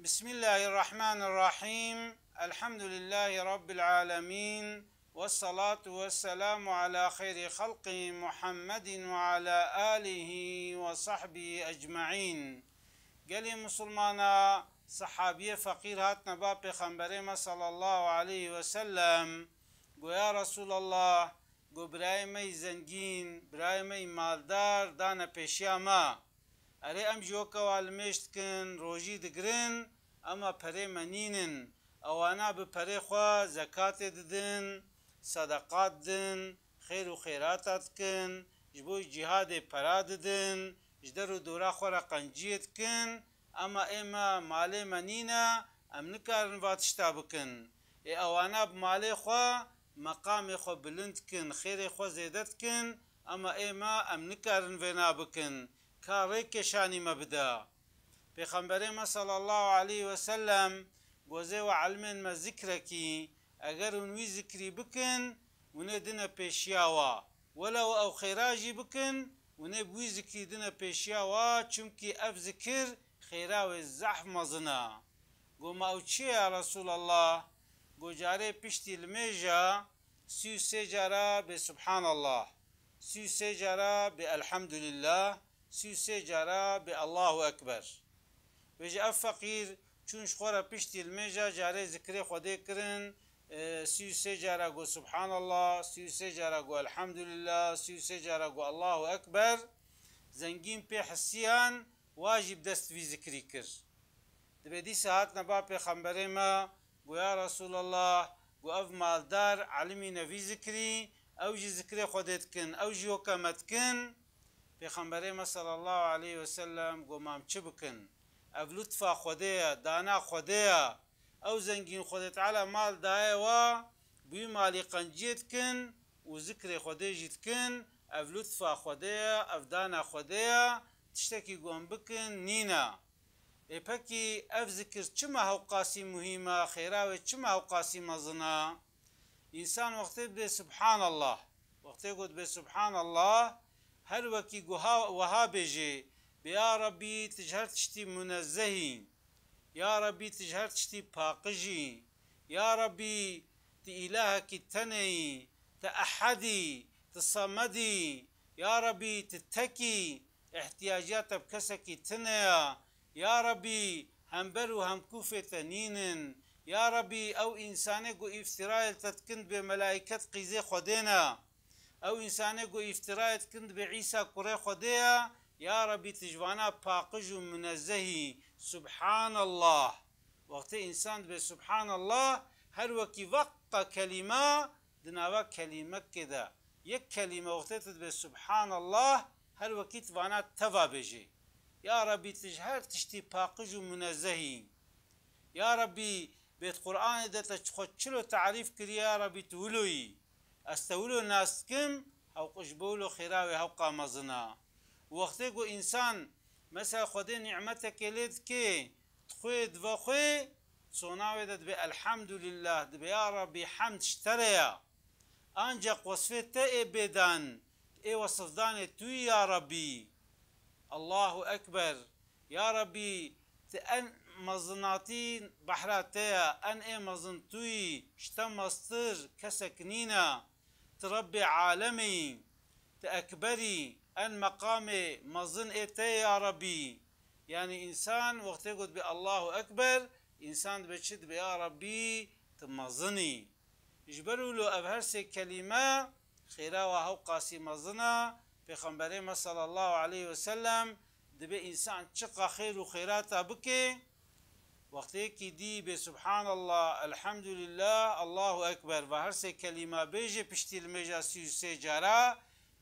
بسم الله الرحمن الرحيم. الحمد لله رب العالمين، والصلاة والسلام على خير خلق محمد وعلى آله وصحبه أجمعين. قالي مسلمانا صحابية فقير هات نبا پیغمبر صلى الله عليه وسلم قو يا رسول الله قو براي مي زنگين براي مي مالدار دانا پیشیا ما اره ام جوکا والمشت کن روژی دگرن اما پره منینن اوانا به پره خواه زکات ددن صدقات دن خیر و خیراتات کن جبوی جهاد پرا ددن جدر و دورا خورا قنجیت کن اما مال منینا ام نکارن واتشتا بکن اوانا بمال خواه مقام خو بلند کن خیر خو زیدت کن اما ام نکارن وینا بکن كاريك شاني مبدا پیغمبر ما صلى الله عليه وسلم گوزه و علمين ما ذكركي اگر ونوي ذكري بكن وندنا پیشیاوا ولو او خيراجي بكن ونبوي ذكري دنا پیشیاوا چونكي اف ذكر خيراوي زحم مزنا گو ما او چي يا رسول الله گو جاره پشتی الميجا سيو سجارة بسبحان الله سيو سجارة بالحمد لله سيو سجارة بالله أكبر ويجي أف فقير چونش خورا پشتی الميجا جاره ذكري خده کرن سيو سجارة قو سبحان الله سيو سجارة قو الحمد لله سيو سجارة قو الله أكبر زنگين پي حسيان واجب دست في ذكري كر دبي دي ساعت نبا پیغمبر ما قو يا رسول الله قو اف مالدار علمي نفي ذكري او جي ذكري خودت كن او جي وكامت كن پیغمبر ما صلی الله علیه و سلم گومام چه بکن اف لطفا خودیا دانا خودیا او زنگین خودت على مال دایه و بوی مالی قنجیت کن و ذکر خودی جیت کن اف لطفا خودیا اف دانا خودیا تشتکی گوم بکن نینا اپکی اف ذکر چما هو قاسی مهمه خیراوی چما هو قاسی مزنا انسان وقتی به سبحان الله وقتی گفت به سبحان الله هر وكي وها بيجي يا ربي تجهر تشتي منزهي يا ربي تجهر تشتي باقجي يا ربي تإلهك التني تأحدي تصمدي يا ربي تتكي احتياجات بكسك تنيا يا ربي هم برو هم كوفة تنين يا ربي او انسانه قو افتراء تتكند بملائكة قيزي خدينا او انسانه گو افتراءت کند به عیسی کره خدیا یا ربی تجوانا پاقج و منزهی سبحان الله وقت انسان به سبحان الله هر وکی وقت کلمه دناوا کلمه کده یک کلمه وقت به سبحان الله هر وکی توانا توا بجی یا ربی تجهر تشتی پاقج و منزهی یا ربی بیت قرآن دتا خود چلو تعریف کری یا ربی تولوی استولو ناس كم او قشبولو خيراوي او قامزنا وقتی کو انسان مثلا خود نعمتك لید که تخوید و خوی صناوی داد به الحمد لله دب یا ربی حمد شتریا انجا وصفه تا بدان ای وصف دان توی یا ربی الله اكبر يا ربي تأن مزناتي بحراتيا أن إيه مزنتوي شتم مصدر كسكنينا تربي عالمي تأكبري أن مقامي مزن إيتي يا ربي يعني إنسان وقت يقول بالله أكبر إنسان بتشد بيا ربي تمزني يجبروا له أبهرسي كلمة خيرا وهو قاسي مزنا في خنبري صلى الله عليه وسلم دبي إنسان شقا خير وخيراتا بكي وقتی که دی به سبحان الله الحمد لله الله اکبر و هر سه کلمه بیجه پشتی المجا 33 جارا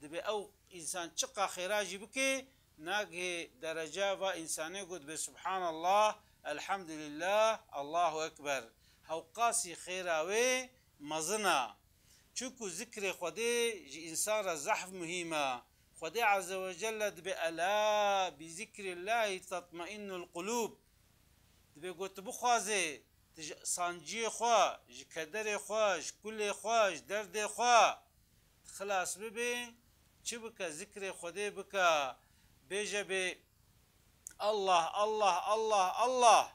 دبی او انسان چقا خیراجی بکی ناگه درجه و انسانی گود به سبحان الله الحمد لله الله اکبر هاو قاسی خیراوی مزنا چونکو ذکر خودی جی انسان را زحف مهمه خودی عز وجل دبی الا بذکر الله تطمئن القلوب دبی گوت بخوازه سانجی خواه کدر خواه کل خواه درد خواه خلاص ببین چی بکه ذکر خودی بکه بیجه بی الله الله الله الله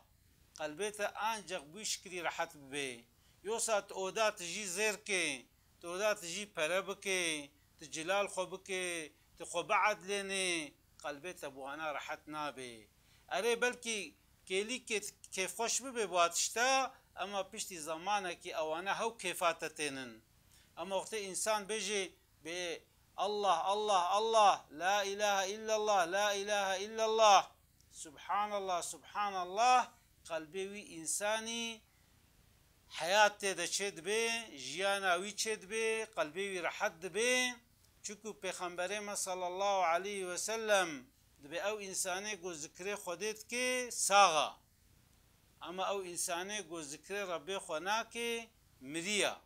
قلبيتا آنجاق بشكري راحت ببي يوسا تأودا تجي زيركي تأودا تجي پربكي تجلال خوبكي تخو بعد ليني قلبيتا بوانا راحت نابي اري بلكي كيلي كيف خوش ببي بواتشتا اما پشتي زمانكي اوانا هو كيفاتتينن اما وقت انسان بيجي بي الله الله الله لا اله الا الله لا اله الا الله سبحان الله سبحان الله قلبي وي انساني حياتي دا چد بي جيانا وي چد بي قلبي وي راحت بي چوكو پیغمبر ما صلى الله عليه وسلم دبي او انساني گو ذكر خودت كي ساغا اما او انساني گو ذكر ربي خونا كي مريا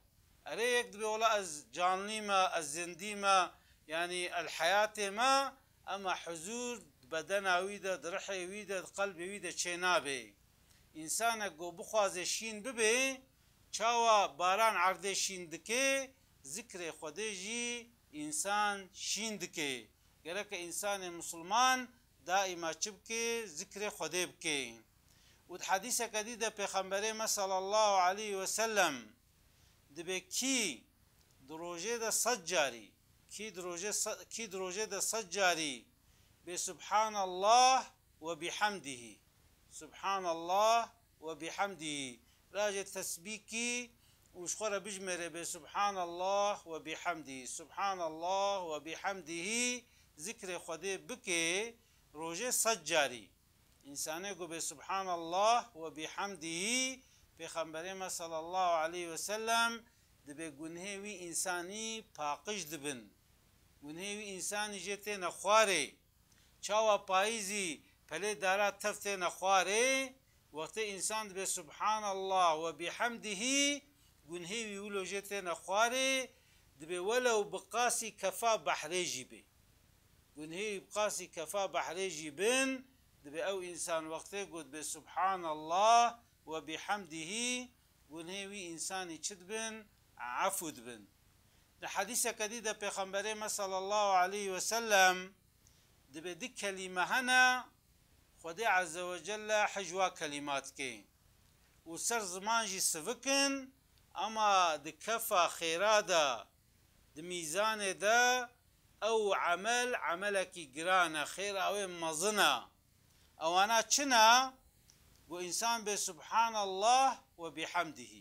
اري يك دبي ولا از جانلي ما از زندي ما يعني الحياة ما اما حضور بدنا ويدا درحي ويدا قلبي ويدا چنابي انسان گو بخوازه شين ببي چاوا باران عرده شين دكي ذكر خودجي انسان شين دكي گرك انسان مسلمان دائما چبكي ذكر خوده بكي ود حديثة كديدة پیغمبر ما صلى الله عليه وسلم دبي كي دروجه دا صجاري كي دروجه دا صجاري بسبحان الله وبحمده سبحان الله وبحمده راجع تسبيكي وشخورة بجمرة بسبحان الله وبحمده سبحان الله وبحمده ذكر خده بكي روجه صجاري إنسانه قو بسبحان الله وبحمده پیغمبر ما صلى الله عليه وسلم دبي گنهوي إنساني پاقش دبن گنهوي إنساني جته نخواري چاوا پایزی پلی دارا تفته نخواره وقت انسان به سبحان الله و بحمده گنهوی ولو جته نخواره دبي ولو بقاسي كفا بحريجي بي گنهوی بقاسي كفا بحريجي بن دبي او انسان وقت قد بسبحان الله و بحمده گنهوی انساني چد بن عفود بن الحديث كديدة پیغمبر ما صلى الله عليه وسلم دبي دي كلمة هنا خدي عز وجل حجوا كلمات كي وسر زمان جي سفكن اما دي كفا خيرادا دي ميزان دا او عملك جرانا خير او مزنا او انا چنا و انسان بسبحان الله وبحمده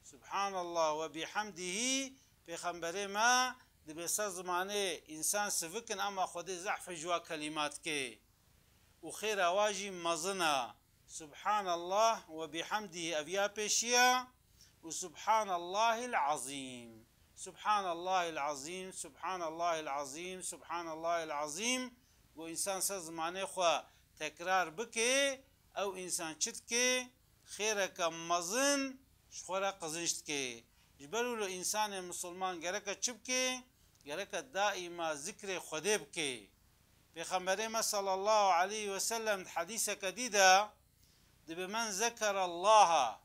سبحان الله وبحمده پیغمبر ما دي بسر زمانه انسان سفكن اما خدي زحف جوا كلمات كي وخير واجي مزنا سبحان الله وبحمده أبيا بيشيا وسبحان الله العظيم سبحان الله العظيم سبحان الله العظيم سبحان الله العظيم وإنسان سزمانه خوا تكرار بكي أو إنسان شتكي خيرك مزن شخورا قزنشتكي جبلو له إنسان مسلمان جرك شبكي جرك دائما ذكر خديبكي پیغمبر ما صلى الله عليه وسلم حديث كديدة دبي من ذكر الله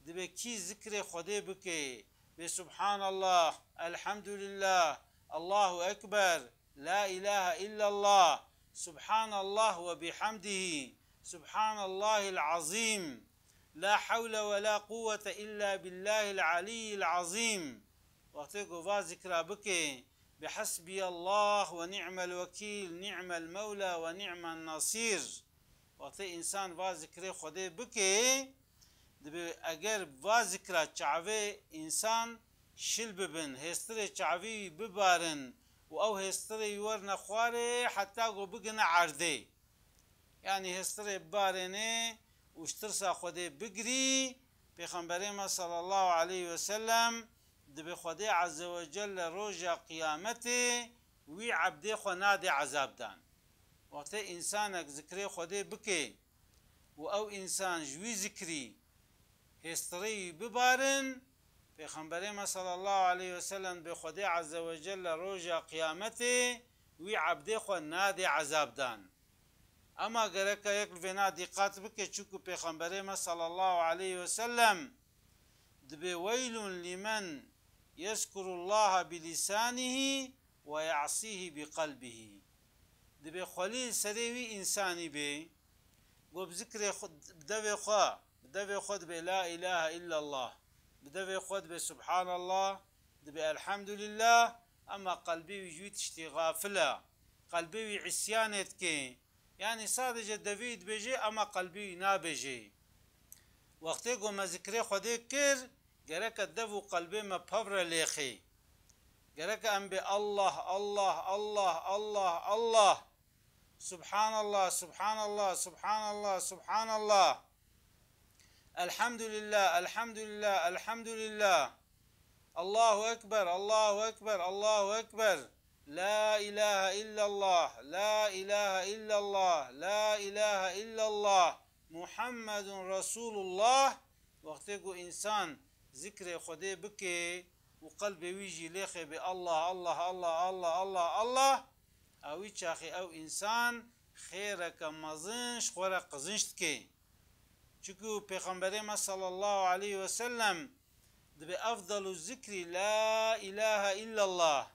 دبي كي ذكر خده بكي بسبحان الله الحمد لله الله أكبر لا إله إلا الله سبحان الله وبحمده سبحان الله العظيم لا حول ولا قوة إلا بالله العلي العظيم وقتك ذكر بكي بحسبي الله ونعم الوكيل نعم المولى ونعم النصير وقت انسان با ذکر خود بکه دبی اگر با ذکر چعوه انسان شل ببن هستر چعوی ببارن و او هستر یور نخواره حتی گو بگن عرده يعني هستر بارنه واشترسا خود بگری پیغمبر ما صلی الله علیه وسلم دبي خدي عز وجل روجا قيامته وي عبدي خنادي عذاب دان وقت انسانك ذكري خدي بكي او انسان جوي ذكري هستري ببارن پیغمبر ما صلى الله عليه وسلم بخدي عز وجل روجا قيامته وي عبدي خنادي عذاب دان اما گرك يك فينا دقات بكي چوكو پیغمبر ما صلى الله عليه وسلم دبي ويل لمن يذكر الله بلسانه ويعصيه بقلبه دبي خليل سريوي إنساني بي وبذكر دبي خوا بدوي خود بلا إله إلا الله، بدوي خود بسبحان الله، دبي الحمد لله. أما قلبي وجوي تشتي غافلة، قلبي عصيانتك، يعني صادق دفيد بيجي أما قلبي نابجي. وقتی گو ما ذکر خودی کر گرک دو قلبی ما پبر لیخی، گرک ام بی الله الله الله الله الله، سبحان الله سبحان الله سبحان الله سبحان الله، الحمد لله الحمد لله الحمد لله، الله أكبر الله أكبر الله أكبر، لا إله إلا الله لا إله إلا الله لا إله إلا الله، محمد رسول الله. وقتی کو انسان ذکر خدا بکه و قلب ویجی لیخه به الله الله الله الله الله الله، اوی چاخی او انسان خیره که مزنش خوره قزنشت که. چکو پیغمبر ما صلی الله علیه و سلم دبی افضل الذکر لا اله الا الله،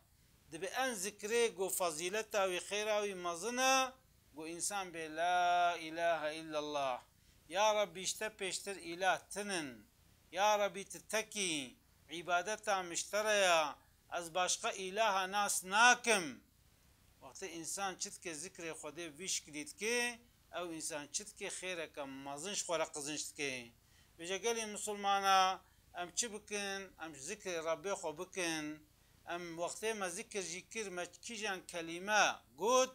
دبی ان ذکره گو فضیلتا و خیره و مزنه گو انسان به لا اله الا الله. یا ربی اشته پیشتر اله تنن، یا ربی تتکی عبادتا مشتریا از باشقه اله ناس ناکم. وقتی انسان چت که ذکر خدا ویش کلید که او انسان چت که خیره که مزنش خوره قزنشت که. بجا گلی مسلمانا ام چی بکن؟ ام ذکر ربی خو بکن. ام وقتی ما ذکر جی کر ما کی جان کلمه گود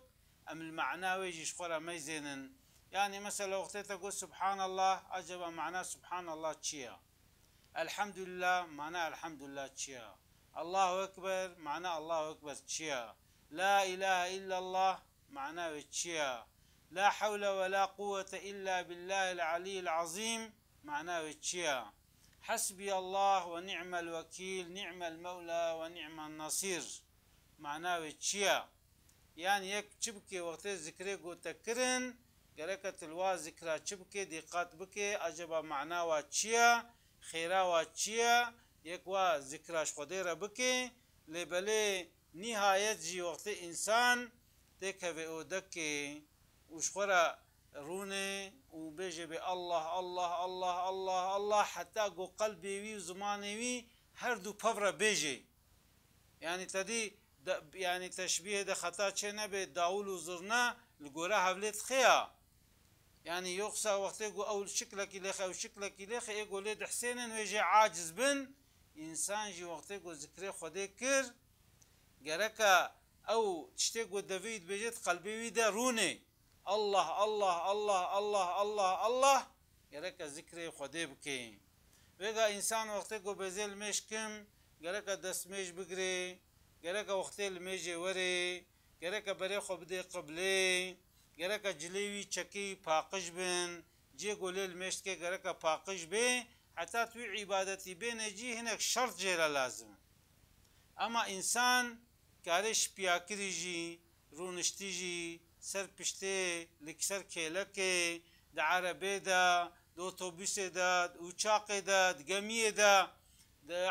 ام المعنى ويجيش خورا ميزينن. يعني مثلا وقت تقول سبحان الله عجب معناه سبحان الله تشيا، الحمد لله معناه الحمد لله تشيا، الله أكبر معناه الله أكبر تشيا، لا إله إلا الله معناه تشيا، لا حول ولا قوة إلا بالله العلي العظيم معناه تشيا، حسبي الله ونعم الوكيل نعم المولى ونعم النصير معناه تشيا. يعني يك چبكي وقت ذكري قو تكرن گرکه تلوا ذکر چبکه دقت بکه عجبا معنا و چیا خیره و چیا یک و ذکرش خودی را بکه لبله نهایت جی وقت انسان دکه و او دکه وشخورا رونه و بیجه به الله الله الله الله الله حتی گو قلبی وی و زمانی وی هر دو پور بیجه. يعني تدي يعني تشبيه ده خطا چه نبه داول و زرنا لگوره حولت خيا، يعني يقصى وقت يقول أول شكلك لخ أو شكلك لخ يقول لي حسين ويجي عاجز بن إنسان جي وقت يقول ذكري خدي كر جركا أو تشتيقو دافيد بجد قلبي ويدا روني الله الله الله الله الله الله جركا ذكري خدي بكي. ويقا إنسان وقت يقول بزيل مشكم جركا دست مش بقري، جركا وقت الميجي وري، جركا بريخو بدي قبلي، گرکه جلیوی چکی پاقش بن جی گولیل مشت که گرکه پاقش بی حتی توی عبادتی بین جی هنک شرط جیره لازم. اما انسان کارش پیاکری جی رونشتی جی سر پشته لکسر کلکه دا عربی دا اتوبوس دا اوچاق دا گمیه دا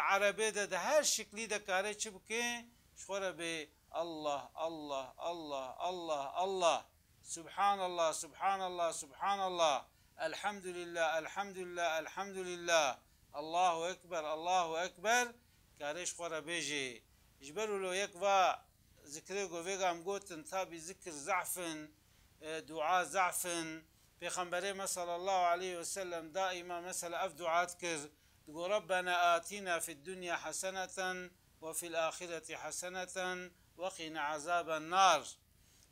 عربی دا هر شکلی دا کاری چی بکه شخوره به الله الله الله الله الله، سبحان الله سبحان الله سبحان الله، الحمد لله الحمد لله الحمد لله، الله أكبر الله أكبر. كاريش خورا بيجي جبروا له يكفى ذكريقو فيقام قوتن تابي ذكر زعفن دعاء زعفن. في صلى الله عليه وسلم دائما مثلا أفدعات كر تقول ربنا آتنا في الدنيا حسنة وفي الآخرة حسنة وقنا عذاب النار.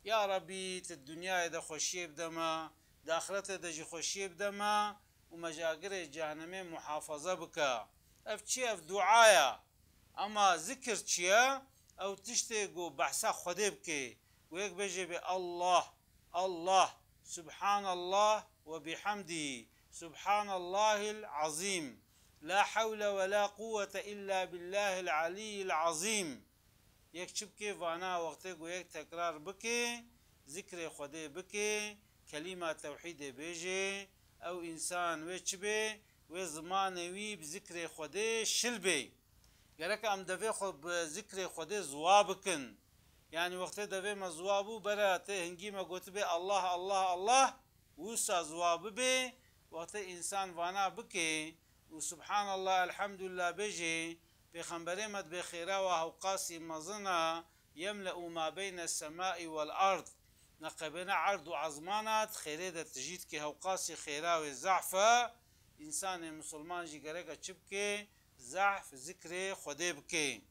يا ربي الدنيا دا خوشي بدما دا آخرته دا جي خوشي بدما ومجاقر جهنم محافظة بك. اف چي اف دعايا اما ذكر چيا او تشتيقو بحثا خده بك ويك بيجي الله الله سبحان الله وبحمده سبحان الله العظيم لا حول ولا قوة إلا بالله العلي العظيم. یک چبکه وانا وقتی گو یک تکرار بکه ذکر خدا بکه کلمه توحید بیجه او انسان و چبه و زمان وی بذکر خدا شلبه. گرک ام دفع خود بذکر خدا زواب کن، يعني وقتی دفع ما زوابو برا ته هنگی ما گوت به الله الله الله وسا زواب به وقت انسان وانا بكي وسبحان الله الحمد لله بيجي بخنبري مد بخيرا وهوقاسي مظنا يملأ ما بين السماء والأرض نقبنا عرض عظمانات خيري تجيد كي هوقاسي خيراوي زعفة إنسان مسلمان جي قريقا چبكي زعف ذكري خدي بكي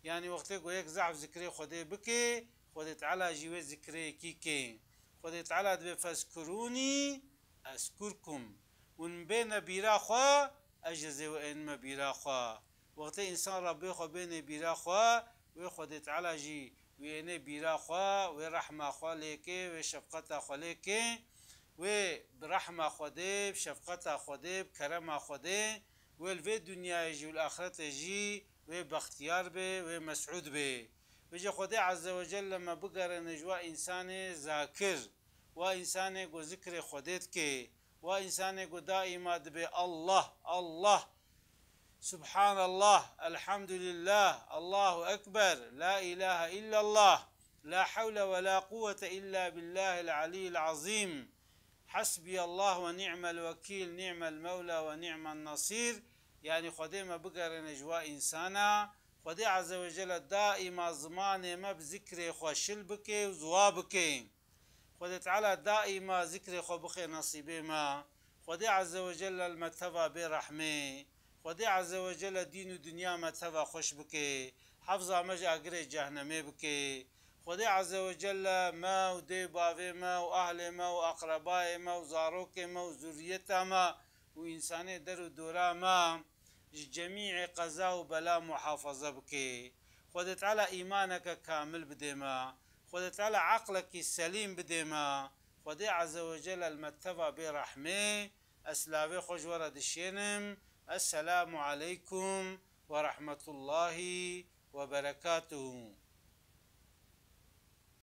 يعني وقت يك زعف ذكري خدي بكي خدي تعالى جيوه ذكري كيكي خدي تعالى دبي فاذكروني أذكركم ون بين بيرا خوا أجزي وإنما بيرا خوا وقت إنسان ربي خو بين بيرا خوا وخدي تعالى جي ويني بيرا خوا ورحمة خوا ليكي وشفقة خوا ليكي وبرحمة خدي بشفقة خدي بكرم خدي والفي الدنيا يجي والآخرة يجي وباختيار به ومسعود به وجه خدي عز وجل لما بقر نجوا إنسان ذاكر وإنسان جو ذكر خديت كي وإنسان جو دائما به الله الله سبحان الله الحمد لله الله أكبر لا إله إلا الله لا حول ولا قوة إلا بالله العلي العظيم حسبي الله ونعم الوكيل نعم المولى ونعم النصير يعني خدي ما بقر نجوا إنسانا خدي عز وجل دائما زمان ما بذكر خوشل بكي وزوابكي خدي تعالى دائما ذكر خو بخي نصيبي ما خدي عز وجل المتبع برحمه خدي عز وجل دين الدنيا متبع خوش بكي حفظة مجا قري جهنمي بكي خدي عز وجل ما ودي بابي ما وأهل ما وأقرباء ما وزاروك ما وزريته ما وإنساني در ودورا ما جميع قضاء وبلا محافظة بكي خدي تعالى إيمانك كامل بديما خدي تعالى عقلك السليم بديما خدي عز وجل المتبع برحمه أسلافي خوش ورد الشينم السلام عليكم ورحمة الله وبركاته.